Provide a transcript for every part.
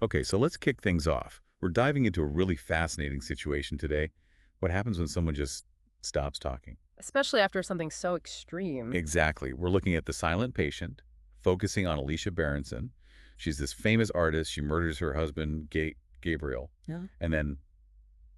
Okay, so let's kick things off. We're diving into a really fascinating situation today. What happens when someone just stops talking? Especially after something so extreme. Exactly. We're looking at the silent patient, focusing on Alicia Berenson. She's this famous artist. She murders her husband, Gabriel, Yeah. and then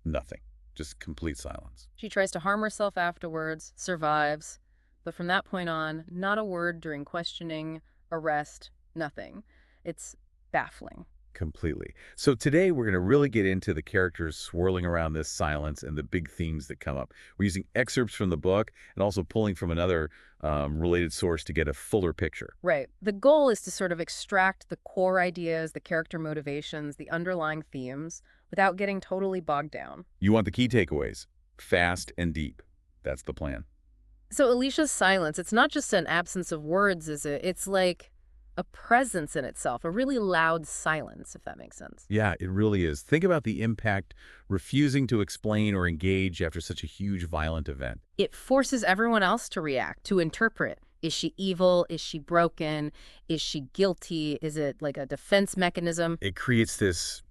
nothing. Just complete silence. She tries to harm herself afterwards, survives, but from that point on, not a word during questioning, arrest, nothing. It's baffling. Completely. So today we're going to really get into the characters swirling around this silence and the big themes that come up. We're using excerpts from the book and also pulling from another related source to get a fuller picture. Right. The goal is to sort of extract the core ideas, the character motivations, the underlying themes, without getting totally bogged down. You want the key takeaways, fast and deep. That's the plan. So Alicia's silence, it's not just an absence of words, is it? It's like a presence in itself, a really loud silence, if that makes sense. Yeah, it really is. Think about the impact refusing to explain or engage after such a huge violent event. It forces everyone else to react, to interpret. Is she evil? Is she broken? Is she guilty? Is it like a defense mechanism? It creates this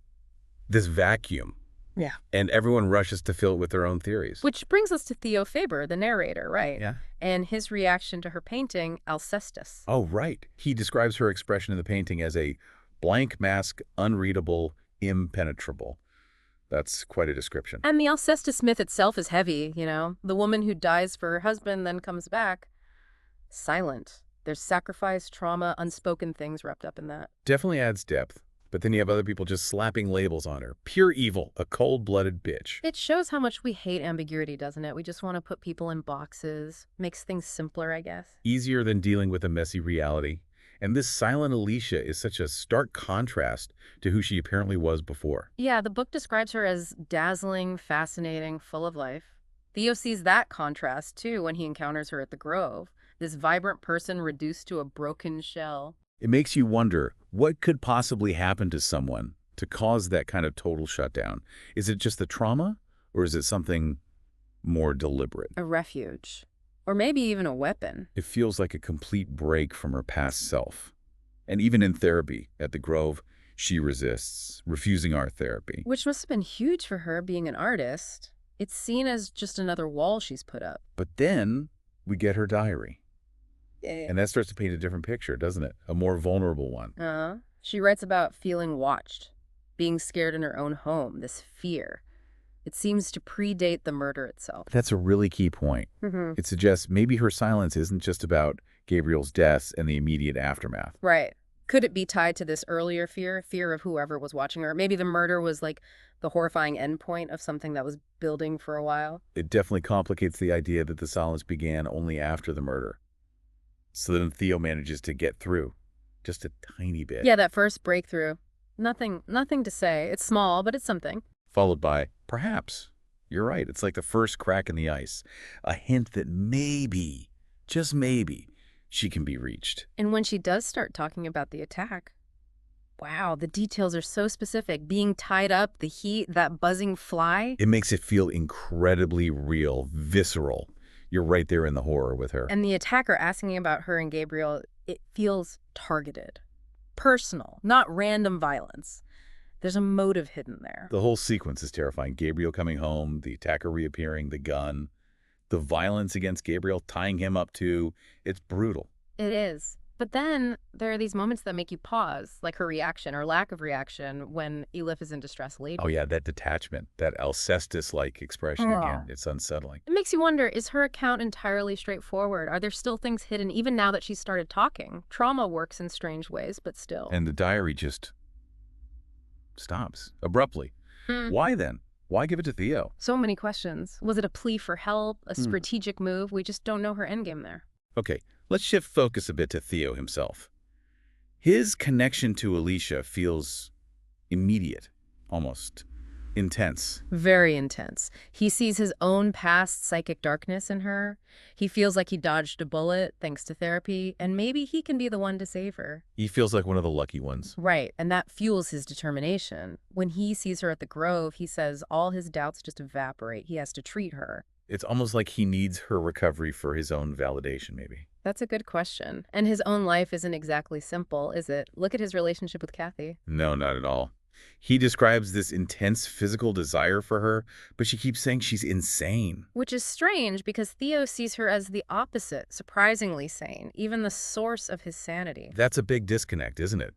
vacuum, Yeah. and everyone rushes to fill it with their own theories. Which brings us to Theo Faber, the narrator, right? Yeah. And his reaction to her painting, Alcestis. Oh, right. He describes her expression in the painting as a blank mask, unreadable, impenetrable. That's quite a description. And the Alcestis myth itself is heavy, you know? The woman who dies for her husband then comes back. Silent. There's sacrifice, trauma, unspoken things wrapped up in that. Definitely adds depth. But then you have other people just slapping labels on her. Pure evil, a cold-blooded bitch. It shows how much we hate ambiguity, doesn't it? We just want to put people in boxes. Makes things simpler, I guess. Easier than dealing with a messy reality. And this silent Alicia is such a stark contrast to who she apparently was before. Yeah, the book describes her as dazzling, fascinating, full of life. Theo sees that contrast, too, when he encounters her at the Grove. This vibrant person reduced to a broken shell. It makes you wonder, what could possibly happen to someone to cause that kind of total shutdown? Is it just the trauma, or is it something more deliberate? A refuge. Or maybe even a weapon. It feels like a complete break from her past self. And even in therapy, at the Grove, she resists, refusing our therapy. Which must have been huge for her, being an artist. It's seen as just another wall she's put up. But then we get her diary. Yeah. And that starts to paint a different picture, doesn't it? A more vulnerable one. She writes about feeling watched, being scared in her own home, this fear. It seems to predate the murder itself. That's a really key point. It suggests maybe her silence isn't just about Gabriel's death and the immediate aftermath. Right. Could it be tied to this earlier fear of whoever was watching her? Maybe the murder was like the horrifying endpoint of something that was building for a while. It definitely complicates the idea that the silence began only after the murder. So then Theo manages to get through, just a tiny bit. Yeah, that first breakthrough. Nothing to say. It's small, but it's something. Followed by, perhaps, you're right, it's like the first crack in the ice. A hint that maybe, just maybe, she can be reached. And when she does start talking about the attack, wow, the details are so specific. Being tied up, the heat, that buzzing fly. It makes it feel incredibly real, visceral. You're right there in the horror with her. And the attacker asking about her and Gabriel, it feels targeted, personal, not random violence. There's a motive hidden there. The whole sequence is terrifying. Gabriel coming home, the attacker reappearing, the gun, the violence against Gabriel, tying him up too. It's brutal. It is. But then there are these moments that make you pause, like her reaction or lack of reaction when Elif is in distress later. Oh yeah, that detachment, that Alcestis-like expression again. It's unsettling. It makes you wonder, is her account entirely straightforward? Are there still things hidden even now that she's started talking? Trauma works in strange ways, but still. And the diary just stops abruptly. Why then? Why give it to Theo? So many questions. Was it a plea for help, a strategic move? We just don't know her endgame there. Okay, let's shift focus a bit to Theo himself. His connection to Alicia feels immediate, almost intense. Very intense. He sees his own past psychic darkness in her. He feels like he dodged a bullet thanks to therapy, and maybe he can be the one to save her. He feels like one of the lucky ones. Right, and that fuels his determination. When he sees her at the Grove, he says all his doubts just evaporate. He has to treat her. It's almost like he needs her recovery for his own validation, maybe. That's a good question. And his own life isn't exactly simple, is it? Look at his relationship with Kathy. No, not at all. He describes this intense physical desire for her, but she keeps saying she's insane. Which is strange because Theo sees her as the opposite, surprisingly sane, even the source of his sanity. That's a big disconnect, isn't it?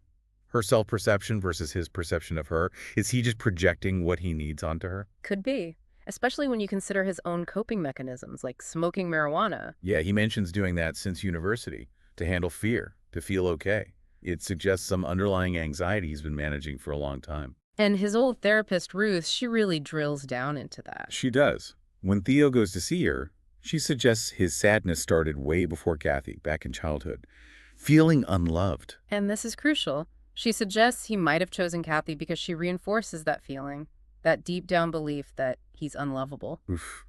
Her self-perception versus his perception of her. Is he just projecting what he needs onto her? Could be, especially when you consider his own coping mechanisms, like smoking marijuana. Yeah, he mentions doing that since university, to handle fear, to feel okay. It suggests some underlying anxiety he's been managing for a long time. And his old therapist, Ruth, she really drills down into that. She does. When Theo goes to see her, she suggests his sadness started way before Kathy, back in childhood. Feeling unloved. And this is crucial. She suggests he might have chosen Kathy because she reinforces that feeling, that deep down belief that he's unlovable. Oof,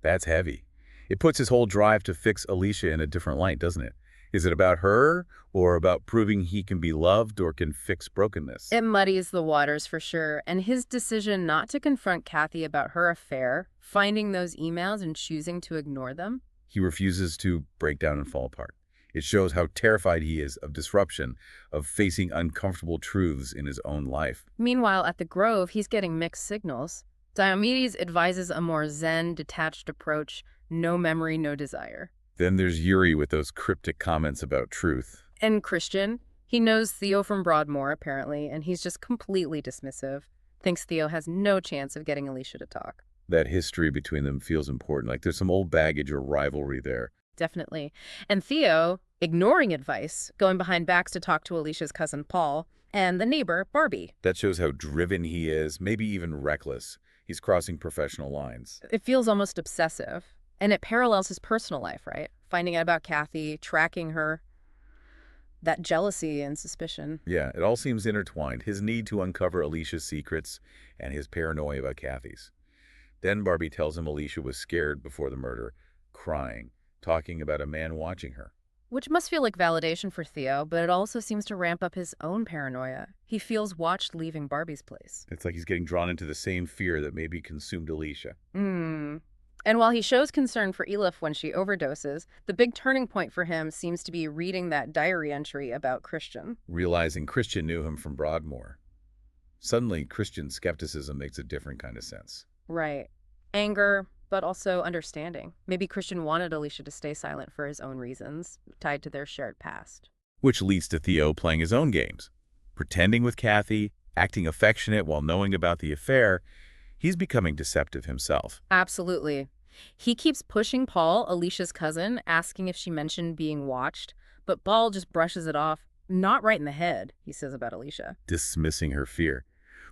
that's heavy. It puts his whole drive to fix Alicia in a different light, doesn't it? Is it about her, or about proving he can be loved or can fix brokenness? It muddies the waters for sure, and his decision not to confront Kathy about her affair, finding those emails and choosing to ignore them. He refuses to break down and fall apart. It shows how terrified he is of disruption, of facing uncomfortable truths in his own life. Meanwhile, at the Grove, he's getting mixed signals. Diomedes advises a more zen, detached approach, no memory, no desire. Then there's Yuri with those cryptic comments about truth. And Christian, he knows Theo from Broadmoor, apparently, and he's just completely dismissive. Thinks Theo has no chance of getting Alicia to talk. That history between them feels important, like there's some old baggage or rivalry there. Definitely. And Theo, ignoring advice, going behind backs to talk to Alicia's cousin Paul, and the neighbor, Barbie. That shows how driven he is, maybe even reckless. He's crossing professional lines. It feels almost obsessive. And it parallels his personal life, right? Finding out about Kathy, tracking her, that jealousy and suspicion. Yeah, it all seems intertwined. His need to uncover Alicia's secrets and his paranoia about Kathy's. Then Barbie tells him Alicia was scared before the murder, crying, talking about a man watching her. Which must feel like validation for Theo, but it also seems to ramp up his own paranoia. He feels watched leaving Barbie's place. It's like he's getting drawn into the same fear that maybe consumed Alicia. And while he shows concern for Elif when she overdoses, the big turning point for him seems to be reading that diary entry about Christian. Realizing Christian knew him from Broadmoor. Suddenly, Christian's skepticism makes a different kind of sense. Right. Anger, but also understanding. Maybe Christian wanted Alicia to stay silent for his own reasons, tied to their shared past. Which leads to Theo playing his own games. Pretending with Kathy, acting affectionate while knowing about the affair. He's becoming deceptive himself. Absolutely. He keeps pushing Paul, Alicia's cousin, asking if she mentioned being watched, but Paul just brushes it off. Not right in the head, he says about Alicia. Dismissing her fear.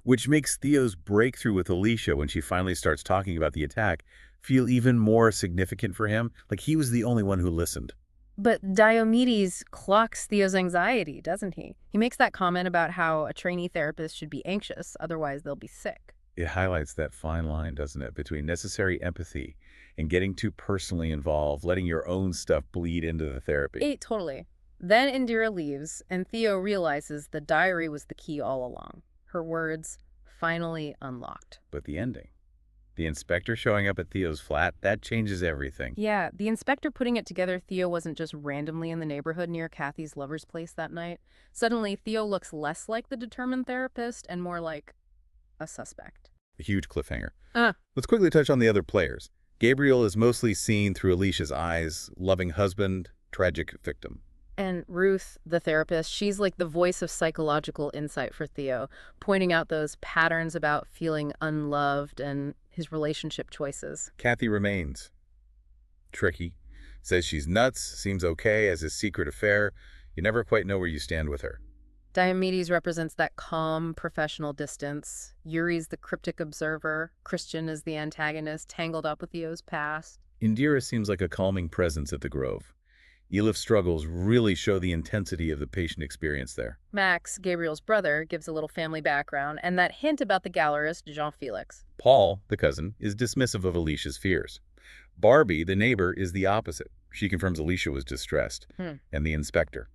Which makes Theo's breakthrough with Alicia when she finally starts talking about the attack feel even more significant for him, like he was the only one who listened. But Diomedes clocks Theo's anxiety, doesn't he? He makes that comment about how a trainee therapist should be anxious, otherwise they'll be sick. It highlights that fine line, doesn't it, between necessary empathy and getting too personally involved, letting your own stuff bleed into the therapy. Totally. Then Indira leaves, and Theo realizes the diary was the key all along. Her words finally unlocked. But the ending, the inspector showing up at Theo's flat, that changes everything. Yeah, the inspector putting it together Theo wasn't just randomly in the neighborhood near Kathy's lover's place that night. Suddenly, Theo looks less like the determined therapist and more like a suspect. A huge cliffhanger. Let's quickly touch on the other players. Gabriel is mostly seen through Alicia's eyes, loving husband, tragic victim. And Ruth, the therapist, she's like the voice of psychological insight for Theo, pointing out those patterns about feeling unloved and his relationship choices. Kathy remains tricky, says she's nuts, seems okay as his secret affair. You never quite know where you stand with her. Diomedes represents that calm, professional distance. Yuri's the cryptic observer. Christian is the antagonist, tangled up with Theo's past. Indira seems like a calming presence at the Grove. Elif's struggles really show the intensity of the patient experience there. Max, Gabriel's brother, gives a little family background, and that hint about the gallerist, Jean-Felix. Paul, the cousin, is dismissive of Alicia's fears. Barbie, the neighbor, is the opposite. She confirms Alicia was distressed. And the inspector,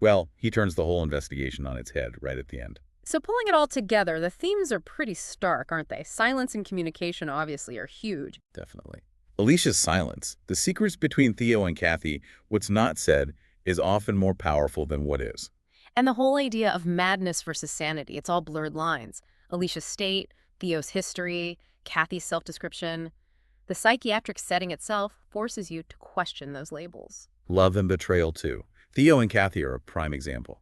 well, he turns the whole investigation on its head right at the end. So pulling it all together, the themes are pretty stark, aren't they? Silence and communication obviously are huge. Definitely. Alicia's silence, the secrets between Theo and Kathy, what's not said, is often more powerful than what is. And the whole idea of madness versus sanity, it's all blurred lines. Alicia's state, Theo's history, Kathy's self-description. The psychiatric setting itself forces you to question those labels. Love and betrayal, too. Theo and Kathy are a prime example.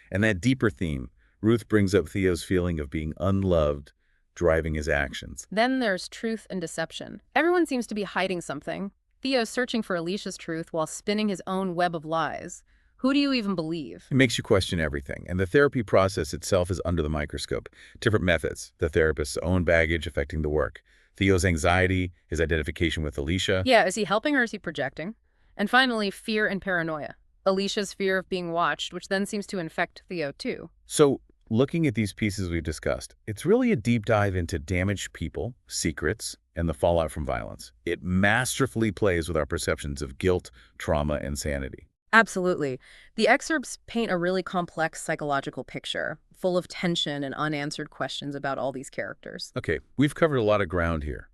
And that deeper theme, Ruth brings up Theo's feeling of being unloved, driving his actions. Then there's truth and deception. Everyone seems to be hiding something. Theo's searching for Alicia's truth while spinning his own web of lies. Who do you even believe? It makes you question everything, and the therapy process itself is under the microscope. Different methods, the therapist's own baggage affecting the work. Theo's anxiety, his identification with Alicia. Yeah, is he helping or is he projecting? And finally, fear and paranoia. Alicia's fear of being watched, which then seems to infect Theo too. So, looking at these pieces we've discussed, it's really a deep dive into damaged people, secrets, and the fallout from violence. It masterfully plays with our perceptions of guilt, trauma, and sanity. Absolutely. The excerpts paint a really complex psychological picture, full of tension and unanswered questions about all these characters. Okay, we've covered a lot of ground here.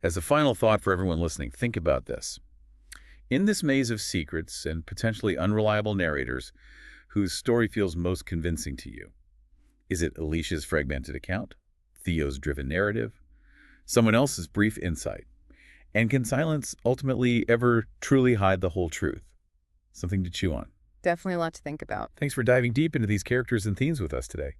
As a final thought for everyone listening, think about this. In this maze of secrets and potentially unreliable narrators, whose story feels most convincing to you? Is it Alicia's fragmented account? Theo's driven narrative? Someone else's brief insight? And can silence ultimately ever truly hide the whole truth? Something to chew on. Definitely a lot to think about. Thanks for diving deep into these characters and themes with us today.